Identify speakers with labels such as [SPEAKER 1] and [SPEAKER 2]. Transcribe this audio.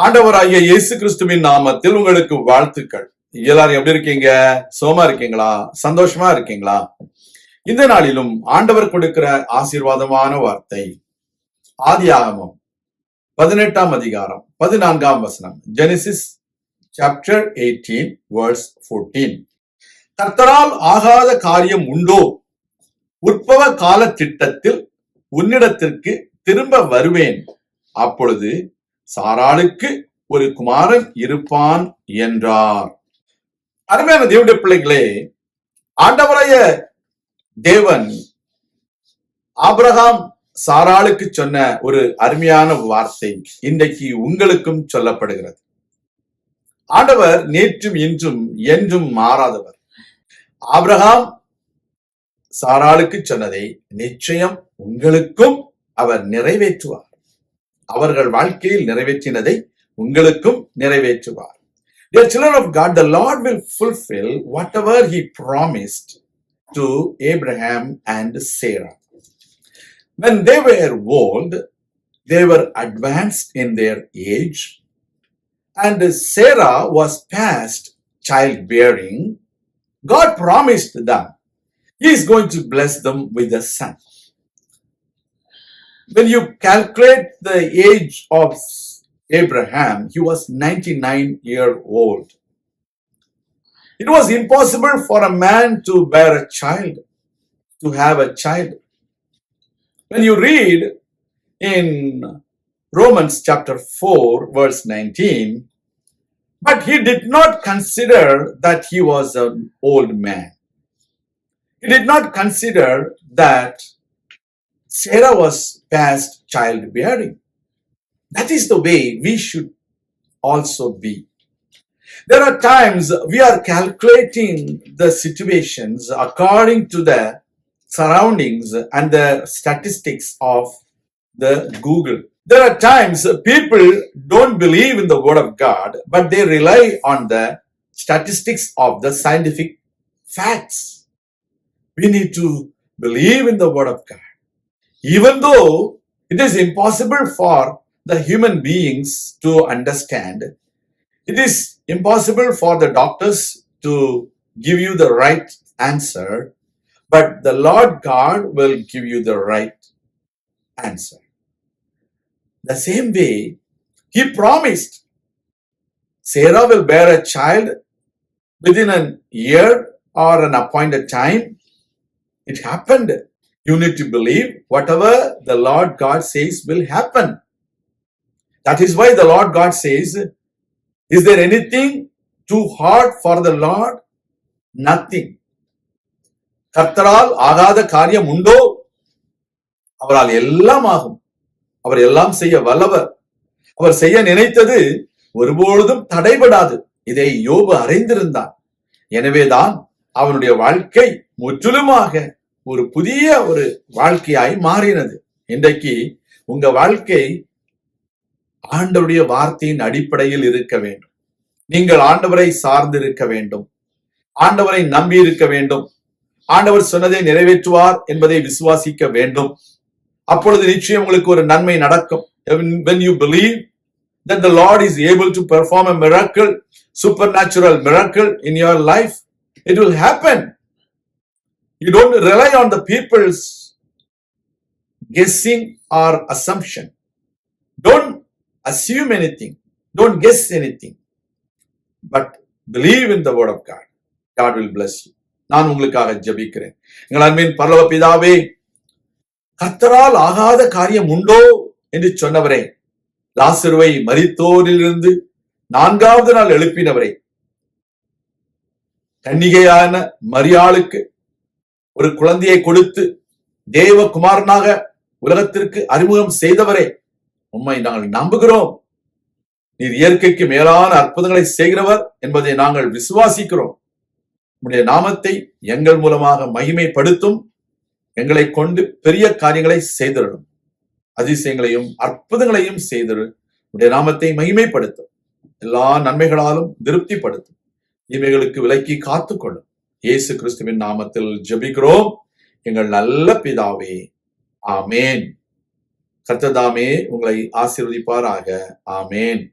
[SPEAKER 1] ஆண்டவராகிய இயேசு கிறிஸ்துவின் நாமத்தில் உங்களுக்கு வாழ்த்துக்கள். எல்லாரும் எப்படி இருக்கீங்க? சோமா இருக்கீங்களா? சந்தோஷமா இருக்கீங்களா? இந்த நாளிலும் ஆண்டவர் கொடுக்கிற ஆசீர்வாதமான வார்த்தை ஆதியாகமம் 18ஆம் அதிகாரம் 14ஆம் வசனம். Genesis chapter 18 verse 14. கர்த்தரால் ஆகாத காரியம் உண்டோ? உற்பவ கால திட்டத்தில் உன்னிடத்திற்கு திரும்ப வருவேன். அப்பொழுது சாராளுக்கு ஒரு குமாரன் இருப்பான் என்றார். அருமையான தேவனுடைய பிள்ளைகளே, ஆண்டவராய தேவன் ஆபிரகாம் சாராளுக்கு சொன்ன ஒரு அருமையான வார்த்தை இன்றைக்கு உங்களுக்கும் சொல்லப்படுகிறது. ஆண்டவர் நேற்றும் இன்றும் என்றும் மாறாதவர். ஆபிரகாம் சாராளுக்கு சொன்னதை நிச்சயம் உங்களுக்கும் அவர் நிறைவேற்றுவார். அவர்கள் வாழ்க்கையில் நிறைவேற்றினதை உங்களுக்கும் நிறைவேற்றுவார். Dear children of God, the Lord will fulfill whatever He promised to Abraham and Sarah. When they were old, they were advanced in their age, and Sarah was past childbearing. God promised them He is going to bless them with a son. When you calculate the age of Abraham, he was 99 years old. It was impossible for a man to bear a child, to have a child. When you read in Romans chapter 4 verse 19, but he did not consider that he was an old man. He did not consider that Sarah was past childbearing. That is the way we should also be. There are times we are calculating the situations according to the surroundings and the statistics of the Google. There are times people don't believe in the word of God, but they rely on the statistics of the scientific facts. We need to believe in the word of God. Even though it is impossible for the human beings to understand, it is impossible for the doctors to give you the right answer, but the Lord God will give you the right answer. The same way, He promised Sarah will bear a child within a year or an appointed time. It happened. You need to believe whatever the Lord God says will happen. That is why the Lord God says, is there anything too hard for the Lord? Nothing. கர்த்தரால் ஆகாத காரியம் உண்டோ? அவரால் எல்லாம் ஆகும். அவர் எல்லாம் செய்ய வல்லவர். அவர் செய்ய நினைத்தது ஒருபொழுதும் தடைபடாது. இதை யோபு அறிந்திருந்தான். எனவேதான் அவனுடைய வாழ்க்கை முற்றிலுமாக ஒரு புதிய ஒரு வாழ்க்கையாய் மாறினது. இன்றைக்கு உங்க வாழ்க்கை ஆண்டவருடைய வார்த்தையின் அடிப்படையில் இருக்க வேண்டும். நீங்கள் ஆண்டவரை சார்ந்து இருக்க வேண்டும். ஆண்டவரை நம்பி இருக்க வேண்டும். ஆண்டவர் சொன்னதை நிறைவேற்றுவார் என்பதை விசுவாசிக்க வேண்டும். அப்பொழுது நிச்சயம் உங்களுக்கு ஒரு நன்மை நடக்கும். When you believe that the Lord is able to perform a miracle, supernatural miracle in your life, it will happen. You don't rely on the people's guessing or assumption. Don't assume anything. Don't guess anything. But believe in the word of God. God will bless you. நான் உங்களுக்காக ஜெபிக்கிறேன். எங்கள் அன்பின் பரலோக பிதாவே, கர்த்தரால் ஆகாத காரியம் உண்டோ என்று சொன்னவரே, லாசருவை மரித்தோரிலிருந்து 4வது நாள் எழுப்பினவரே, கன்னிகையான மரியாளுக்கு ஒரு குழந்தையை கொடுத்து தேவகுமாரனாக உலகத்திற்கு அறிமுகம் செய்தவரே, உம்மை நாங்கள் நம்புகிறோம். நீர் இயற்கைக்கு மேலான அற்புதங்களை செய்கிறவர் என்பதை நாங்கள் விசுவாசிக்கிறோம். உம்முடைய நாமத்தை எங்கள் மூலமாக மகிமைப்படுத்தும். எங்களை கொண்டு பெரிய காரியங்களை செய்திடும். அதிசயங்களையும் அற்புதங்களையும் செய்திரு. உம்முடைய நாமத்தை மகிமைப்படுத்தும். எல்லா நன்மைகளாலும் திருப்திப்படுத்தும். இவைகளுக்கு விலக்கி காத்துக்கொள்ளும். இயேசு கிறிஸ்துவின் நாமத்தில் ஜெபிக்கிறோம் எங்கள் நல்ல பிதாவே. ஆமேன். கர்த்தர் தாமே உங்களை ஆசீர்வதிப்பாராக. ஆமேன்.